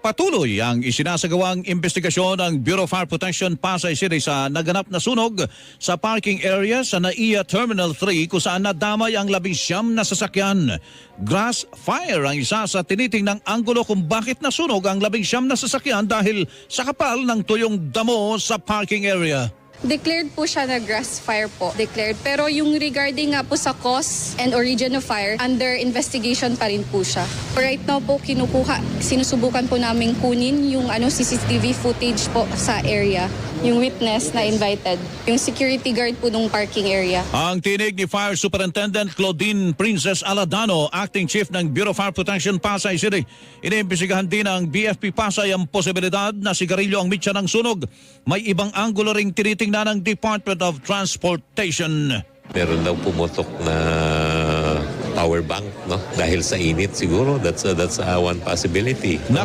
Patuloy ang isinasagawang investigasyon ng Bureau of Fire Protection Pasay City sa naganap na sunog sa parking area sa NAIA Terminal 3 kung saan nadamay ang 19 na sasakyan. Grass fire ang isa sa tinitingnang anggulo kung bakit nasunog ang 19 na sasakyan dahil sa kapal ng tuyong damo sa parking area. Declared po siya na grass fire po. Declared. Pero yung regarding nga po sa cause and origin of fire, under investigation pa rin po siya. Right now po, sinusubukan po namin kunin yung CCTV footage po sa area. Yung witness na invited. Yung security guard po nung parking area. Ang tinig ni Fire Superintendent Claudine Princess Aladano, Acting Chief ng Bureau of Fire Protection Pasay City. Iniimbestigahan din ng BFP Pasay ang posibilidad na sigarilyo ang mitya ng sunog. May ibang anggulo ring tinitingnan ng Department of Transportation. Meron daw pumutok na power bank, no? Dahil sa init siguro. That's one possibility. No?